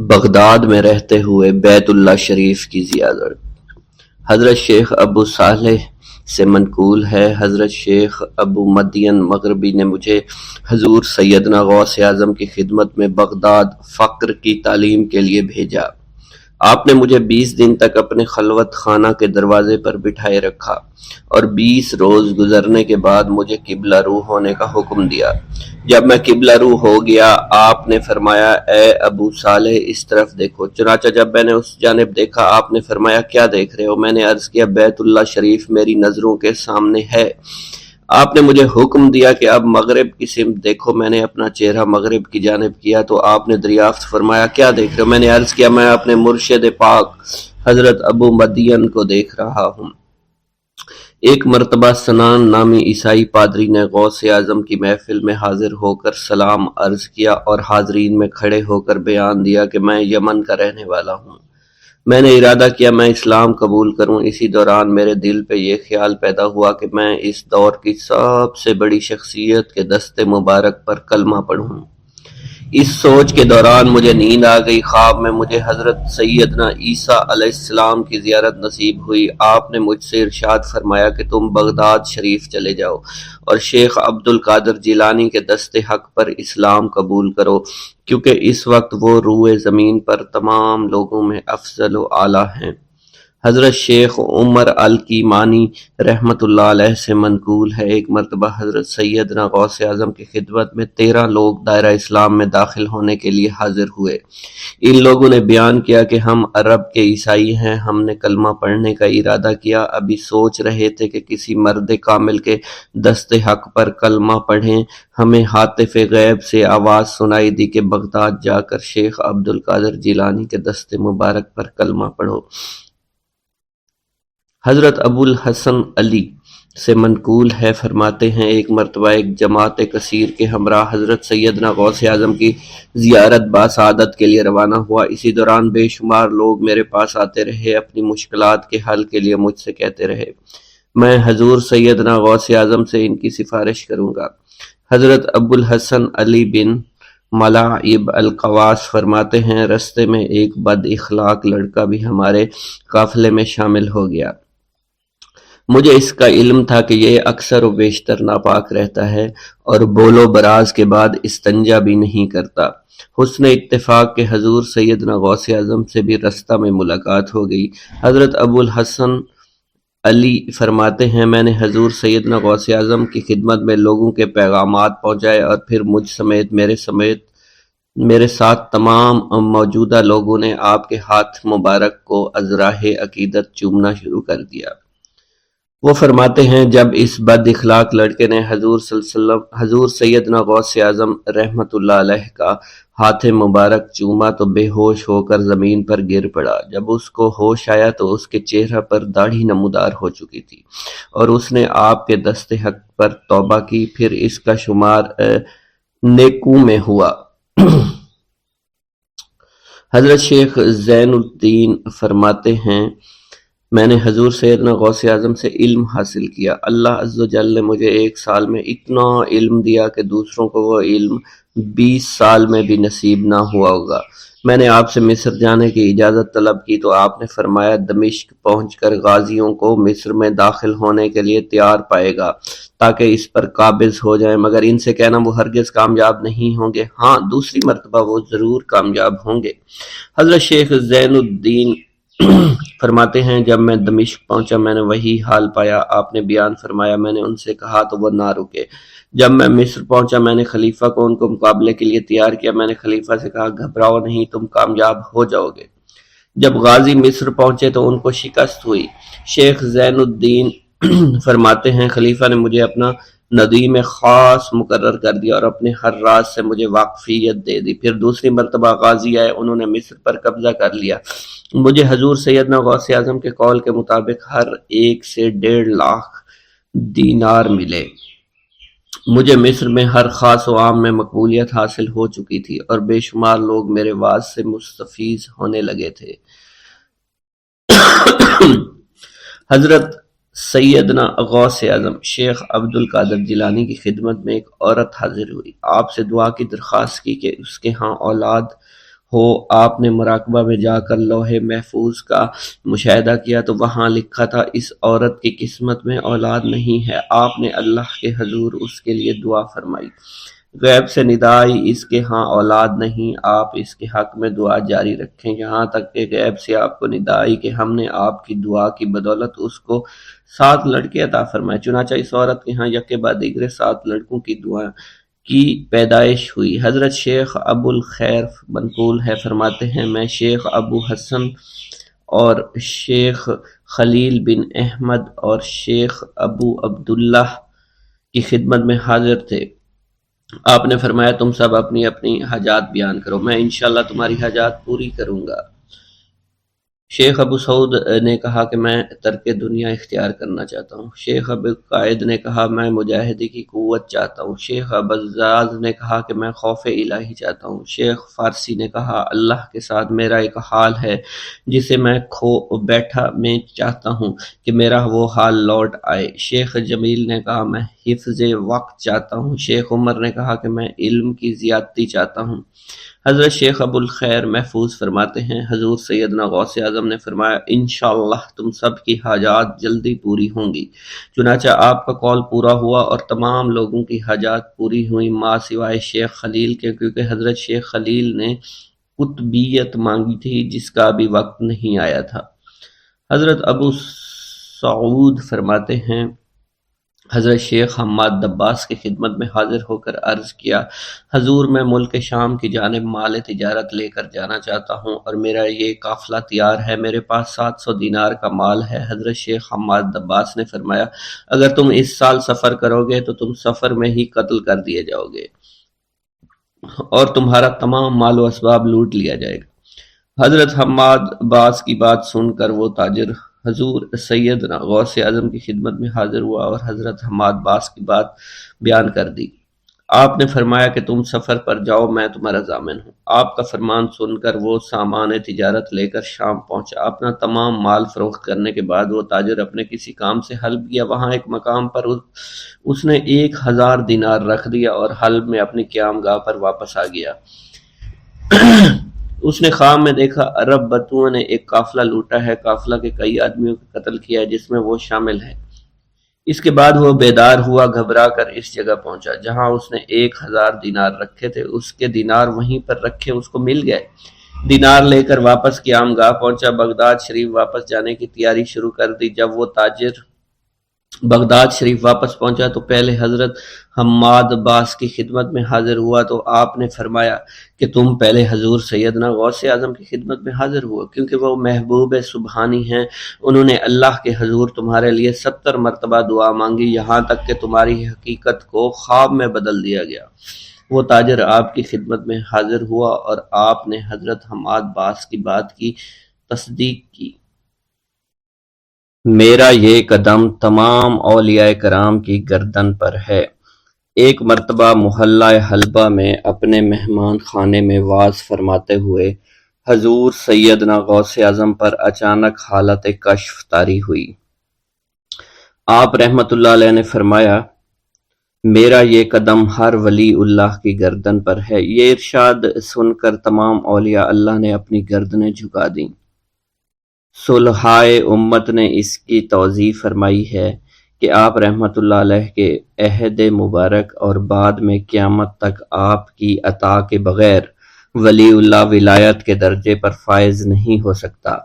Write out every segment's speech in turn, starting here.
Baghdad میں رہتے ہوئے بیت اللہ شریف کی زیارت۔ حضرت شیخ ابو صالح سے منقول ہے، حضرت شیخ ابو مدین مغربی نے مجھے حضور سیدنا غوث اعظم کی خدمت میں بغداد فقر کی تعلیم کے لیے بھیجا۔ آپ نے مجھے 20 دن تک اپنے خلوت خانہ کے دروازے پر بٹھائے رکھا اور 20 روز گزرنے کے بعد مجھے قبلہ رو ہونے کا حکم دیا۔ جب میں قبلہ رو ہو گیا، آپ نے فرمایا، اے ابو صالح اس طرف دیکھو۔ چنانچہ جب میں نے اس جانب دیکھا، آپ نے فرمایا، کیا دیکھ رہے ہو؟ میں نے عرض کیا، بیت اللہ شریف میری نظروں کے سامنے ہے۔ آپ نے مجھے حکم دیا کہ اب مغرب کی سمت دیکھو۔ میں نے اپنا چہرہ مغرب کی جانب کیا تو آپ نے دریافت فرمایا، کیا دیکھ رہے ہو؟ میں نے عرض کیا، میں اپنے مرشد پاک حضرت ابو مدین کو دیکھ رہا ہوں۔ ایک مرتبہ سنان نامی عیسائی پادری نے غوث اعظم کی محفل میں حاضر ہو کر سلام عرض کیا اور حاضرین میں کھڑے ہو کر بیان دیا کہ میں یمن کا رہنے والا ہوں۔ میں نے ارادہ کیا میں اسلام قبول کروں۔ اسی دوران میرے دل پہ یہ خیال پیدا ہوا کہ میں اس دور کی سب سے بڑی شخصیت کے دست مبارک پر کلمہ پڑھوں۔ اس سوچ کے دوران مجھے نیند آ گئی۔ خواب میں مجھے حضرت سیدنا عیسیٰ علیہ السلام کی زیارت نصیب ہوئی۔ آپ نے مجھ سے ارشاد فرمایا کہ تم بغداد شریف چلے جاؤ اور شیخ عبد القادر جیلانی کے دست حق پر اسلام قبول کرو، کیونکہ اس وقت وہ روئے زمین پر تمام لوگوں میں افضل و اعلیٰ ہیں۔ حضرت شیخ عمر الکیمانی رحمۃ اللہ علیہ سے منقول ہے، ایک مرتبہ حضرت سیدنا غوث اعظم کی خدمت میں 13 لوگ دائرہ اسلام میں داخل ہونے کے لیے حاضر ہوئے۔ ان لوگوں نے بیان کیا کہ ہم عرب کے عیسائی ہیں، ہم نے کلمہ پڑھنے کا ارادہ کیا، ابھی سوچ رہے تھے کہ کسی مرد کامل کے دست حق پر کلمہ پڑھیں۔ ہمیں ہاتف غیب سے آواز سنائی دی کہ بغداد جا کر شیخ عبد القادر جیلانی کے دست مبارک پر کلمہ پڑھو۔ حضرت ابو الحسن علی سے منقول ہے، فرماتے ہیں، ایک مرتبہ ایک جماعت کثیر کے ہمراہ حضرت سیدنا غوث اعظم کی زیارت باسعادت کے لیے روانہ ہوا۔ اسی دوران بے شمار لوگ میرے پاس آتے رہے، اپنی مشکلات کے حل کے لیے مجھ سے کہتے رہے، میں حضور سیدنا غوث اعظم سے ان کی سفارش کروں گا۔ حضرت ابو الحسن علی بن ملاعب القواس فرماتے ہیں، رستے میں ایک بد اخلاق لڑکا بھی ہمارے قافلے میں شامل ہو گیا۔ مجھے اس کا علم تھا کہ یہ اکثر و بیشتر ناپاک رہتا ہے اور بول و براز کے بعد استنجا بھی نہیں کرتا۔ حسن اتفاق کے حضور سیدنا غوث اعظم سے بھی رستہ میں ملاقات ہو گئی۔ حضرت ابو الحسن علی فرماتے ہیں، میں نے حضور سیدنا غوث اعظم کی خدمت میں لوگوں کے پیغامات پہنچائے اور پھر مجھ سمیت میرے ساتھ تمام موجودہ لوگوں نے آپ کے ہاتھ مبارک کو ازراہ عقیدت چومنا شروع کر دیا۔ وہ فرماتے ہیں، جب اس بد اخلاق لڑکے نے حضور سیدنا غوث اعظم رحمۃ اللہ علیہ کا ہاتھ مبارک چوما تو بے ہوش ہو کر زمین پر گر پڑا۔ جب اس کو ہوش آیا تو اس کے چہرہ پر داڑھی نمودار ہو چکی تھی اور اس نے آپ کے دست حق پر توبہ کی، پھر اس کا شمار نیکوں میں ہوا۔ حضرت شیخ زین الدین فرماتے ہیں، میں نے حضور سیدنا غوث اعظم سے علم حاصل کیا۔ اللہ عز و جل نے مجھے 1 سال میں اتنا علم دیا کہ دوسروں کو وہ علم 20 سال میں بھی نصیب نہ ہوا ہوگا۔ میں نے آپ سے مصر جانے کی اجازت طلب کی تو آپ نے فرمایا، دمشق پہنچ کر غازیوں کو مصر میں داخل ہونے کے لیے تیار پائے گا تاکہ اس پر قابض ہو جائیں، مگر ان سے کہنا وہ ہرگز کامیاب نہیں ہوں گے، ہاں دوسری مرتبہ وہ ضرور کامیاب ہوں گے۔ حضرت شیخ زین الدین فرماتے ہیں، جب میں دمشق پہنچا میں نے وہی حال پایا۔ آپ نے بیان فرمایا، میں نے ان سے کہا تو وہ نہ رکے۔ جب میں مصر پہنچا میں نے خلیفہ کو ان کو مقابلے کے لیے تیار کیا۔ میں نے خلیفہ سے کہا، گھبراؤ نہیں، تم کامیاب ہو جاؤ گے۔ جب غازی مصر پہنچے تو ان کو شکست ہوئی۔ شیخ زین الدین فرماتے ہیں، خلیفہ نے مجھے اپنا ندیم خاص مقرر کر دیا اور اپنے ہر راز سے مجھے واقفیت دے دی۔ پھر دوسری مرتبہ غازی آئے، انہوں نے مصر پر قبضہ کر لیا۔ مجھے حضور سیدنا غوث اعظم کے قول کے مطابق ہر ایک سے 1.5 لاکھ دینار ملے۔ مجھے مصر میں ہر خاص و عام میں مقبولیت حاصل ہو چکی تھی اور بے شمار لوگ میرے واعظ سے مستفیض ہونے لگے تھے۔ حضرت سیدنا غوث اعظم شیخ عبد القادر جیلانی کی خدمت میں ایک عورت حاضر ہوئی۔ آپ سے دعا کی درخواست کی کہ اس کے ہاں اولاد ہو آپ نے مراقبہ میں جا کر لوح محفوظ کا مشاہدہ کیا تو وہاں لکھا تھا اس عورت کی قسمت میں اولاد نہیں ہے۔ آپ نے اللہ کے حضور اس کے لیے دعا فرمائی۔ غیب سے ندا آئی اس کے ہاں اولاد نہیں، آپ اس کے حق میں دعا جاری رکھیں، یہاں تک کہ غیب سے آپ کو ندا آئی کہ ہم نے آپ کی دعا کی بدولت اس کو 7 لڑکے عطا فرمائے۔ چنانچہ اس عورت کے ہاں یکے بعد دیگرے 7 لڑکوں کی دعا کی پیدائش ہوئی۔ حضرت شیخ ابو الخیر منقول ہے، فرماتے ہیں میں شیخ ابو حسن اور شیخ خلیل بن احمد اور شیخ ابو عبداللہ کی خدمت میں حاضر تھے۔ آپ نے فرمایا تم سب اپنی اپنی حاجات بیان کرو، میں انشاءاللہ تمہاری حاجات پوری کروں گا۔ شیخ ابو سعود نے کہا کہ میں ترک دنیا اختیار کرنا چاہتا ہوں۔ شیخ ابو قائد نے کہا میں مجاہدے کی قوت چاہتا ہوں۔ شیخ ابوالزاد نے کہا کہ میں خوف الہی چاہتا ہوں۔ شیخ فارسی نے کہا اللہ کے ساتھ میرا ایک حال ہے جسے میں کھو بیٹھا میں چاہتا ہوں کہ میرا وہ حال لوٹ آئے۔ شیخ جمیل نے کہا میں حفظ وقت چاہتا ہوں۔ شیخ عمر نے کہا کہ میں علم کی زیادتی چاہتا ہوں۔ حضرت شیخ ابو الخیر محفوظ فرماتے ہیں حضور سیدنا غوث اعظم نے فرمایا انشاءاللہ تم سب کی حاجات جلدی پوری ہوں گی۔ چنانچہ آپ کا قول پورا ہوا اور تمام لوگوں کی حاجات پوری ہوئیں ماں سوائے شیخ خلیل کے، کیونکہ حضرت شیخ خلیل نے قطبیت مانگی تھی جس کا ابھی وقت نہیں آیا تھا۔ حضرت ابو سعود فرماتے ہیں حضرت شیخ حماد دباس کی خدمت میں حاضر ہو کر عرض کیا حضور میں ملک شام کی جانب مال تجارت لے کر جانا چاہتا ہوں اور میرا یہ قافلہ تیار ہے، میرے پاس 700 دینار کا مال ہے۔ حضرت شیخ حماد دباس نے فرمایا اگر تم اس سال سفر کرو گے تو تم سفر میں ہی قتل کر دیے جاؤ گے اور تمہارا تمام مال و اسباب لوٹ لیا جائے گا۔ حضرت حماد باس کی بات سن کر وہ تاجر حضور سیدنا غوث اعظم کی خدمت میں حاضر ہوا اور حضرت حماد باس کی بات بیان کر دی۔ آپ نے فرمایا کہ تم سفر پر جاؤ، میں تمہارا ضامن ہوں۔ آپ کا فرمان سن کر وہ سامان تجارت لے کر شام پہنچا۔ اپنا تمام مال فروخت کرنے کے بعد وہ تاجر اپنے کسی کام سے حلب گیا، وہاں ایک مقام پر اس نے 1000 دینار رکھ دیا اور حلب میں اپنی قیام گاہ پر واپس آ گیا۔ اس نے خواب میں دیکھا عرب بتوؤں نے ایک قافلہ لوٹا ہے، قافلہ کے کئی آدمیوں کو قتل کیا ہے جس میں وہ شامل ہے۔ اس کے بعد وہ بیدار ہوا، گھبرا کر اس جگہ پہنچا جہاں اس نے 1000 دینار رکھے تھے، اس کے دینار وہیں پر رکھے اس کو مل گئے۔ دینار لے کر واپس قیام گاہ پہنچا، بغداد شریف واپس جانے کی تیاری شروع کر دی۔ جب وہ تاجر بغداد شریف واپس پہنچا تو پہلے حضرت حماد باس کی خدمت میں حاضر ہوا تو آپ نے فرمایا کہ تم پہلے حضور سیدنا غوث اعظم کی خدمت میں حاضر ہوا، کیونکہ وہ محبوب سبحانی ہیں، انہوں نے اللہ کے حضور تمہارے لیے 70 مرتبہ دعا مانگی یہاں تک کہ تمہاری حقیقت کو خواب میں بدل دیا گیا۔ وہ تاجر آپ کی خدمت میں حاضر ہوا اور آپ نے حضرت حماد باس کی بات کی تصدیق کی۔ میرا یہ قدم تمام اولیاء کرام کی گردن پر ہے۔ ایک مرتبہ محلہ حلبہ میں اپنے مہمان خانے میں واز فرماتے ہوئے حضور سیدنا غوث اعظم پر اچانک حالت کشف طاری ہوئی۔ آپ رحمت اللہ علیہ نے فرمایا میرا یہ قدم ہر ولی اللہ کی گردن پر ہے۔ یہ ارشاد سن کر تمام اولیاء اللہ نے اپنی گردنیں جھکا دیں۔ صلحائے امت نے اس کی توضیح فرمائی ہے کہ آپ رحمت اللہ علیہ کے عہد مبارک اور بعد میں قیامت تک آپ کی عطا کے بغیر ولی اللہ ولایت کے درجے پر فائز نہیں ہو سکتا۔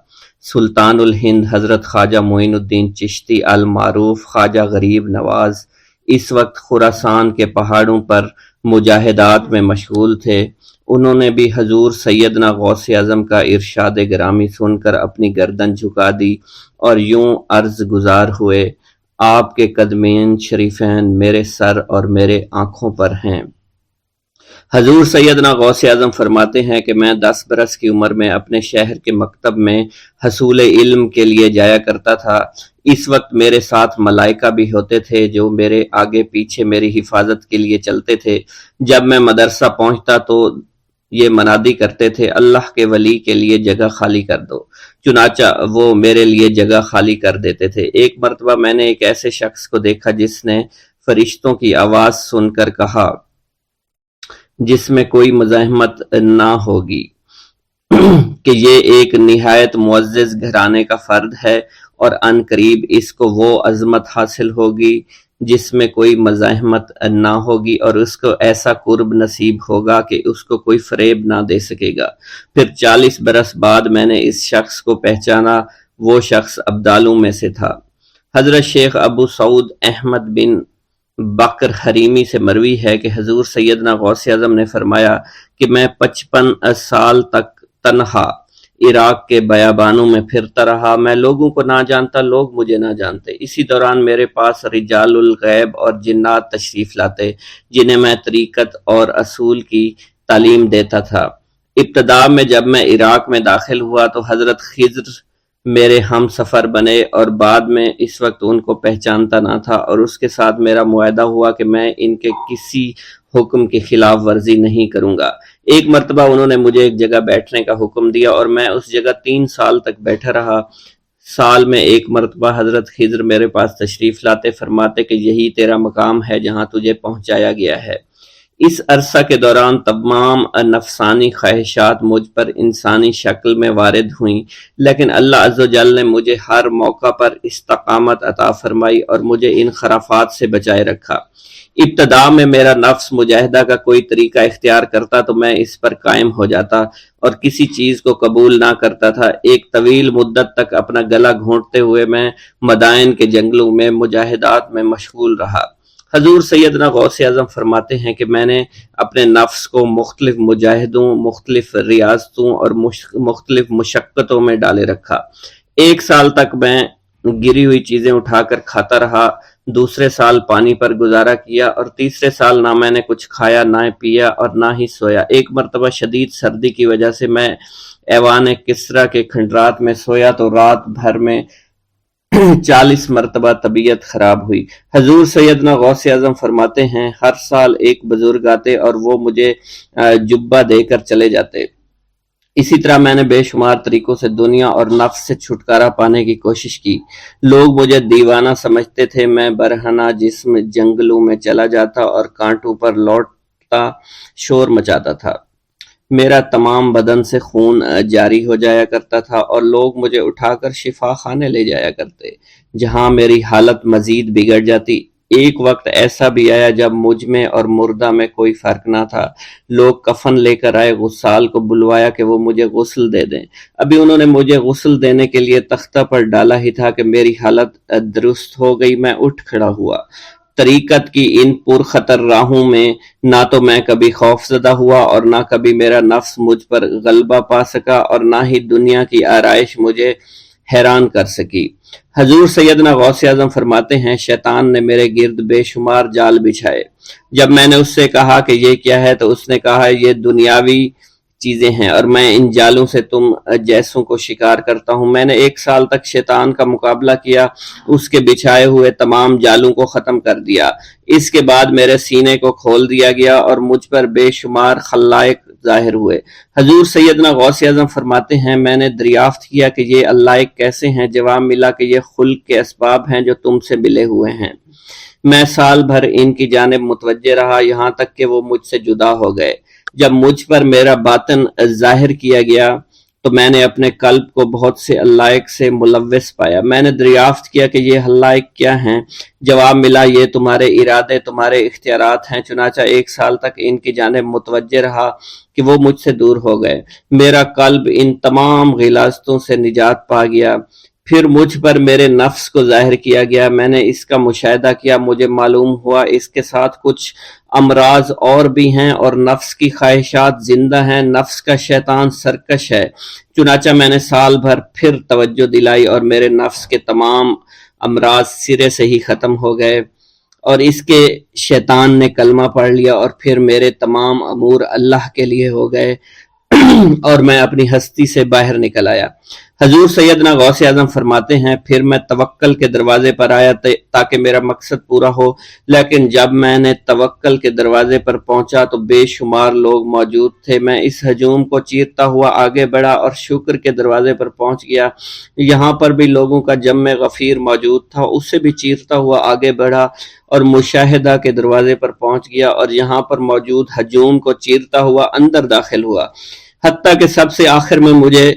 سلطان الہند حضرت خواجہ معین الدین چشتی المعروف خواجہ غریب نواز اس وقت خراسان کے پہاڑوں پر مجاہدات میں مشغول تھے۔ انہوں نے بھی حضور سیدنا غوث اعظم کا ارشاد گرامی سن کر اپنی گردن جھکا دی اور یوں عرض گزار ہوئے آپ کے قدمین شریفین میرے سر اور میرے آنکھوں پر ہیں۔ حضور سیدنا غوث اعظم فرماتے ہیں کہ میں 10 برس کی عمر میں اپنے شہر کے مکتب میں حصول علم کے لیے جایا کرتا تھا۔ اس وقت میرے ساتھ ملائکہ بھی ہوتے تھے جو میرے آگے پیچھے میری حفاظت کے لیے چلتے تھے۔ جب میں مدرسہ پہنچتا تو یہ منادی کرتے تھے اللہ کے ولی کے لیے جگہ خالی کر دو، چنانچہ وہ میرے لیے جگہ خالی کر دیتے تھے۔ ایک مرتبہ میں نے ایک ایسے شخص کو دیکھا جس نے فرشتوں کی آواز سن کر کہا جس میں کوئی مزاحمت نہ ہوگی کہ یہ ایک نہایت معزز گھرانے کا فرد ہے اور ان قریب اس کو وہ عظمت حاصل ہوگی جس میں کوئی مزاحمت نہ ہوگی، اور اس کو ایسا قرب نصیب ہوگا کہ اس کو کوئی فریب نہ دے سکے گا۔ پھر 40 برس بعد میں نے اس شخص کو پہچانا، وہ شخص ابدالوں میں سے تھا۔ حضرت شیخ ابو سعود احمد بن بکر حریمی سے مروی ہے کہ حضور سیدنا غوث اعظم نے فرمایا کہ میں 55 سال تک تنہا عراق کے بیابانوں میں پھرتا رہا، میں لوگوں کو نہ جانتا، لوگ مجھے نہ جانتے۔ اسی دوران میرے پاس رجال الغیب اور جنات تشریف لاتے جنہیں میں طریقت اور اصول کی تعلیم دیتا تھا۔ ابتدا میں جب میں عراق میں داخل ہوا تو حضرت خضر میرے ہم سفر بنے، اور بعد میں اس وقت ان کو پہچانتا نہ تھا، اور اس کے ساتھ میرا معاہدہ ہوا کہ میں ان کے کسی حکم کی خلاف ورزی نہیں کروں گا۔ ایک مرتبہ انہوں نے مجھے ایک جگہ بیٹھنے کا حکم دیا اور میں اس جگہ 3 سال تک بیٹھا رہا۔ سال میں ایک مرتبہ حضرت خضر میرے پاس تشریف لاتے، فرماتے کہ یہی تیرا مقام ہے جہاں تجھے پہنچایا گیا ہے۔ اس عرصہ کے دوران تمام نفسانی خواہشات مجھ پر انسانی شکل میں وارد ہوئیں، لیکن اللہ عز و جل نے مجھے ہر موقع پر استقامت عطا فرمائی اور مجھے ان خرافات سے بچائے رکھا۔ ابتدا میں میرا نفس مجاہدہ کا کوئی طریقہ اختیار کرتا تو میں اس پر قائم ہو جاتا اور کسی چیز کو قبول نہ کرتا تھا۔ ایک طویل مدت تک اپنا گلا گھونٹتے ہوئے میں مدائن کے جنگلوں میں مجاہدات میں مشغول رہا۔ حضور سیدنا غوث اعظم فرماتے ہیں کہ میں نے اپنے نفس کو مختلف مجاہدوں، مختلف ریاضتوں اور مختلف مشقتوں میں ڈالے رکھا۔ 1 سال تک میں گری ہوئی چیزیں اٹھا کر کھاتا رہا، دوسرے سال پانی پر گزارا کیا، اور تیسرے سال نہ میں نے کچھ کھایا، نہ پیا اور نہ ہی سویا۔ ایک مرتبہ شدید سردی کی وجہ سے میں ایوان کسرا کے کھنڈرات میں سویا تو رات بھر میں 40 مرتبہ طبیعت خراب ہوئی۔ حضور سیدنا غوث اعظم فرماتے ہیں ہر سال ایک بزرگ آتے اور وہ مجھے جبہ دے کر چلے جاتے۔ اسی طرح میں نے بے شمار طریقوں سے دنیا اور نفس سے چھٹکارا پانے کی کوشش کی۔ لوگ مجھے دیوانہ سمجھتے تھے۔ میں برہنہ جسم جنگلوں میں چلا جاتا اور کانٹوں پر لوٹتا شور مچاتا تھا۔ میرا تمام بدن سے خون جاری ہو جایا کرتا تھا اور لوگ مجھے اٹھا کر شفا خانے لے جایا کرتے، جہاں میری حالت مزید بگڑ جاتی۔ ایک وقت ایسا بھی آیا جب مجھ میں اور مردہ میں کوئی فرق نہ تھا۔ لوگ کفن لے کر آئے، غسال کو بلوایا کہ وہ مجھے غسل دے دیں۔ ابھی انہوں نے مجھے غسل دینے کے لیے تختہ پر ڈالا ہی تھا کہ میری حالت درست ہو گئی۔ میں اٹھ کھڑا ہوا۔ طریقت کی ان پرخطر راہوں میں نہ تو میں کبھی خوف زدہ ہوا اور نہ کبھی میرا نفس مجھ پر غلبہ پا سکا، اور نہ ہی دنیا کی آرائش مجھے حیران کر سکی۔ حضور سیدنا غوث اعظم فرماتے ہیں شیطان نے میرے گرد بے شمار جال بچھائے۔ جب میں نے اس سے کہا کہ یہ کیا ہے تو اس نے کہا یہ دنیاوی چیزیں ہیں اور میں ان جالوں سے تم جیسوں کو شکار کرتا ہوں۔ میں نے 1 سال تک شیطان کا مقابلہ کیا، اس کے بچھائے ہوئے تمام جالوں کو ختم کر دیا۔ اس کے بعد میرے سینے کو کھول دیا گیا اور مجھ پر بے شمار خلائق ظاہر ہوئے۔ حضور سیدنا غوث اعظم فرماتے ہیں میں نے دریافت کیا کہ یہ علائق کیسے ہیں؟ جواب ملا کہ یہ خلق کے اسباب ہیں جو تم سے ملے ہوئے ہیں۔ میں سال بھر ان کی جانب متوجہ رہا، یہاں تک کہ وہ مجھ سے جدا ہو گئے۔ جب مجھ پر میرا باطن ظاہر کیا گیا تو میں نے اپنے قلب کو بہت سے علائق سے ملوث پایا۔ میں نے دریافت کیا کہ یہ علائق کیا ہیں؟ جواب ملا یہ تمہارے ارادے، تمہارے اختیارات ہیں۔ چنانچہ 1 سال تک ان کی جانب متوجہ رہا کہ وہ مجھ سے دور ہو گئے۔ میرا قلب ان تمام غلاظتوں سے نجات پا گیا۔ پھر مجھ پر میرے نفس کو ظاہر کیا گیا، میں نے اس کا مشاہدہ کیا، مجھے معلوم ہوا اس کے ساتھ کچھ امراض اور بھی ہیں اور نفس کی خواہشات زندہ ہیں، نفس کا شیطان سرکش ہے۔ چنانچہ میں نے سال بھر پھر توجہ دلائی اور میرے نفس کے تمام امراض سرے سے ہی ختم ہو گئے اور اس کے شیطان نے کلمہ پڑھ لیا اور پھر میرے تمام امور اللہ کے لیے ہو گئے اور میں اپنی ہستی سے باہر نکل آیا۔ حضور سیدنا غوث اعظم فرماتے ہیں پھر میں توکل کے دروازے پر آیا تاکہ میرا مقصد پورا ہو، لیکن جب میں نے توکل کے دروازے پر پہنچا تو بے شمار لوگ موجود تھے۔ میں اس ہجوم کو چیرتا ہوا آگے بڑھا اور شکر کے دروازے پر پہنچ گیا۔ یہاں پر بھی لوگوں کا جمع غفیر موجود تھا، اسے بھی چیرتا ہوا آگے بڑھا اور مشاہدہ کے دروازے پر پہنچ گیا اور یہاں پر موجود ہجوم کو چیرتا ہوا اندر داخل ہوا۔ حتیٰ کہ سب سے آخر میں مجھے